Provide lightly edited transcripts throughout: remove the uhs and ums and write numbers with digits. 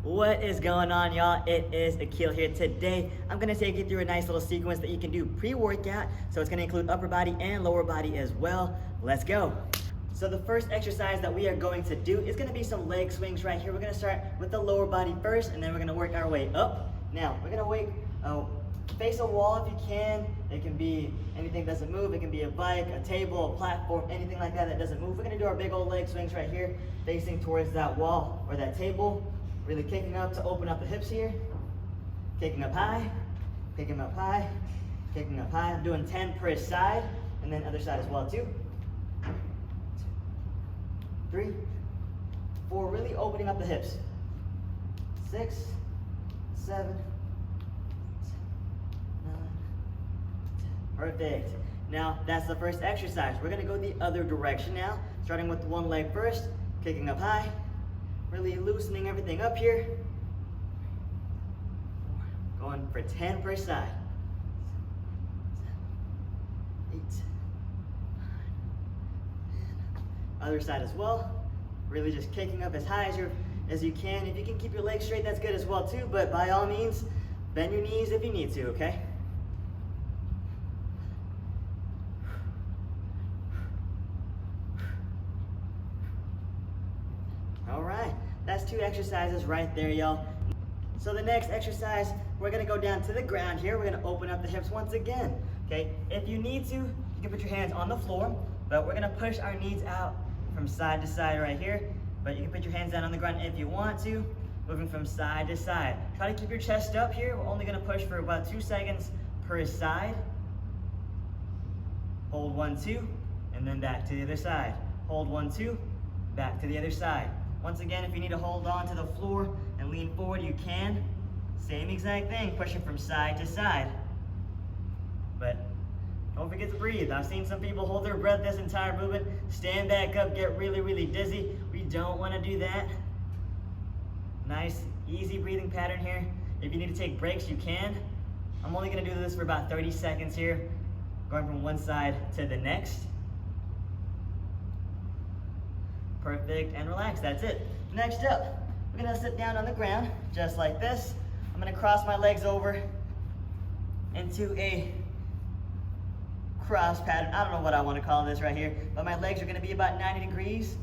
What is going on, y'all? It is Akil here. Today, I'm gonna take you through a nice little sequence that you can do pre-workout. So it's gonna include upper body and lower body as well. Let's go. So the first exercise that we are going to do is gonna be some leg swings right here. We're gonna start with the lower body first, and then we're gonna work our way up. Now, we're gonna face a wall if you can. It can be anything that doesn't move. It can be a bike, a table, a platform, anything like that that doesn't move. We're gonna do our big old leg swings right here, facing towards that wall or that table. Really kicking up to open up the hips here. Kicking up high, kicking up high, kicking up high. I'm doing 10 per side, and then other side as well, 2, 3, 4, really opening up the hips. 6, 7, 9, 10. Perfect. Now, that's the first exercise. We're gonna go the other direction now, starting with one leg first, kicking up high, really loosening everything up here. Going for 10 per side. 8, 9, 10. Other side as well. Really just kicking up as high as you can. If you can keep your legs straight, that's good as well too, but by all means, bend your knees if you need to, okay? All right, that's 2 exercises right there, y'all. So the next exercise, we're gonna go down to the ground here. We're gonna open up the hips once again, okay? If you need to, you can put your hands on the floor, but we're gonna push our knees out from side to side right here. But you can put your hands down on the ground if you want to, moving from side to side. Try to keep your chest up here. We're only gonna push for about 2 seconds per side. Hold 1, 2, and then back to the other side. Hold 1, 2, back to the other side. Once again, if you need to hold on to the floor and lean forward, you can. Same exact thing, pushing from side to side. But don't forget to breathe. I've seen some people hold their breath this entire movement, stand back up, get really, really dizzy. We don't want to do that. Nice, easy breathing pattern here. If you need to take breaks, you can. I'm only going to do this for about 30 seconds here, going from one side to the next. Perfect, and relax, that's it. Next up, we're gonna sit down on the ground, just like this. I'm gonna cross my legs over into a cross pattern. I don't know what I wanna call this right here, but my legs are gonna be about 90 degrees,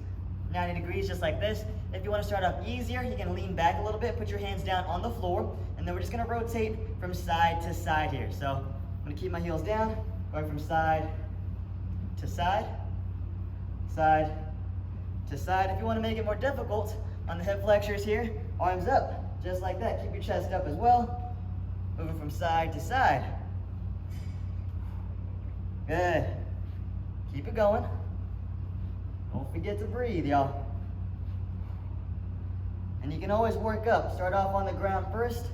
just like this. If you wanna start off easier, you can lean back a little bit, put your hands down on the floor, and then we're just gonna rotate from side to side here. So I'm gonna keep my heels down, going from side to side, side to side. If you want to make it more difficult on the hip flexors here, arms up, just like that. Keep your chest up as well. Moving from side to side. Good. Keep it going. Don't forget to breathe, y'all. And you can always work up. Start off on the ground first,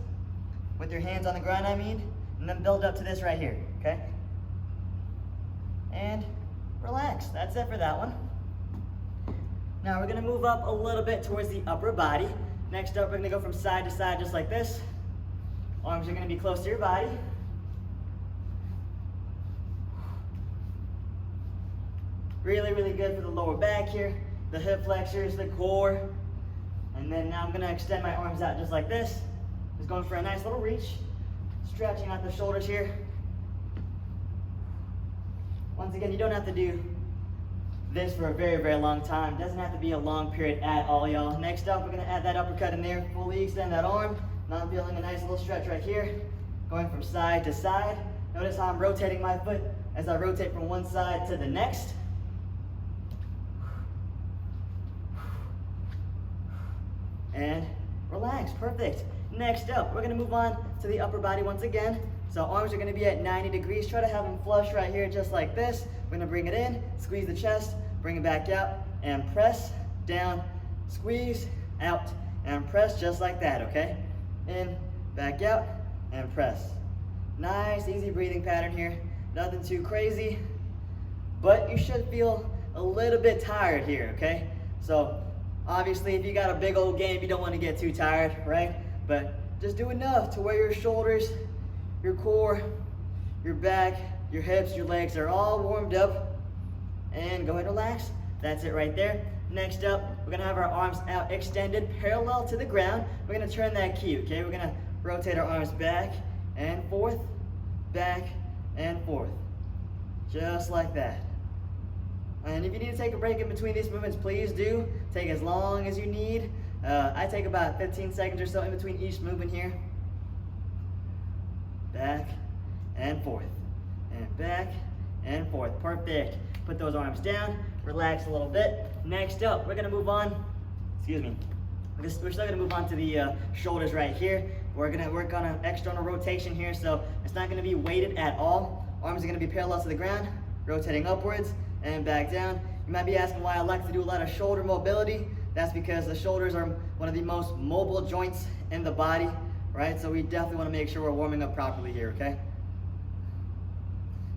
with your hands on the ground, and then build up to this right here, okay? And relax. That's it for that one. Now we're gonna move up a little bit towards the upper body. Next up, we're gonna go from side to side just like this. Arms are gonna be close to your body. Really, really good for the lower back here, the hip flexors, the core. And then now I'm gonna extend my arms out just like this. Just going for a nice little reach. Stretching out the shoulders here. Once again, you don't have to do this for a very, very long time. Doesn't have to be a long period at all, y'all. Next up, we're gonna add that uppercut in there. Fully extend that arm. Now I'm feeling a nice little stretch right here. Going from side to side. Notice how I'm rotating my foot as I rotate from one side to the next. And relax, perfect. Next up, we're gonna move on to the upper body once again. So arms are gonna be at 90 degrees. Try to have them flush right here, just like this. We're gonna bring it in, squeeze the chest, bring it back out, and press, down, squeeze, out, and press just like that, okay? In, back out, and press. Nice, easy breathing pattern here. Nothing too crazy, but you should feel a little bit tired here, okay? So obviously, if you got a big old game, you don't want to get too tired, right? But just do enough to where your shoulders, your core, your back, your hips, your legs are all warmed up. And go ahead and relax. That's it right there. Next up, we're gonna have our arms out extended parallel to the ground. We're gonna turn that key, okay? We're gonna rotate our arms back and forth, just like that. And if you need to take a break in between these movements, please do. Take as long as you need. I take about 15 seconds or so in between each movement here. Back and forth, and back and forth. Perfect. Put those arms down, relax a little bit. Next up, we're gonna move on, excuse me. We're still gonna move on to the shoulders right here. We're gonna work on an external rotation here, so it's not gonna be weighted at all. Arms are gonna be parallel to the ground, rotating upwards and back down. You might be asking why I like to do a lot of shoulder mobility. That's because the shoulders are one of the most mobile joints in the body, right? So we definitely wanna make sure we're warming up properly here, okay?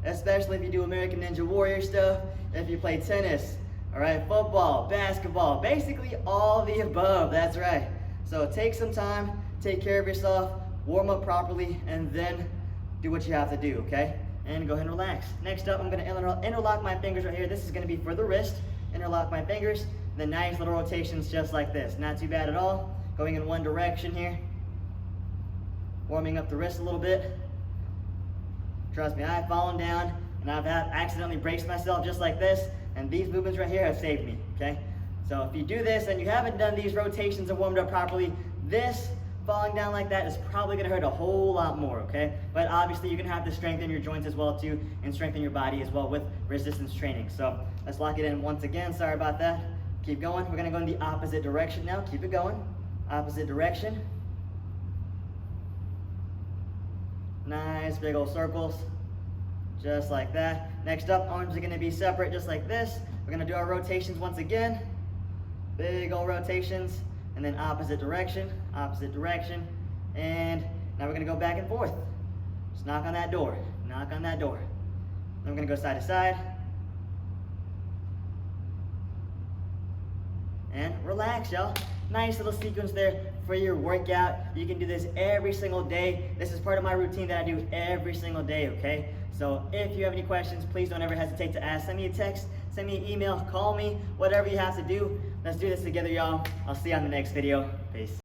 Especially if you do American Ninja Warrior stuff, if you play tennis, all right, football, basketball, basically all the above, that's right. So take some time, take care of yourself, warm up properly, and then do what you have to do, okay? And go ahead and relax. Next up, I'm gonna interlock my fingers right here. This is gonna be for the wrist. Interlock my fingers, then nice little rotations just like this. Not too bad at all. Going in one direction here. Warming up the wrist a little bit. Trust me, I've fallen down and I've accidentally braced myself just like this, and these movements right here have saved me, okay? So if you do this and you haven't done these rotations and warmed up properly, this falling down like that is probably gonna hurt a whole lot more, okay? But obviously you're gonna have to strengthen your joints as well too, and strengthen your body as well with resistance training. So let's lock it in once again, sorry about that. Keep going, we're gonna go in the opposite direction now, keep it going. Opposite direction. Nice big old circles, just like that. Next up, arms are gonna be separate just like this. We're gonna do our rotations once again. Big old rotations. And then opposite direction, and now we're gonna go back and forth. Just knock on that door, knock on that door. Then we're gonna go side to side. And relax, y'all. Nice little sequence there for your workout. You can do this every single day. This is part of my routine that I do every single day, okay? So if you have any questions, please don't ever hesitate to ask. Send me a text, send me an email, call me, whatever you have to do. Let's do this together, y'all. I'll see you on the next video. Peace.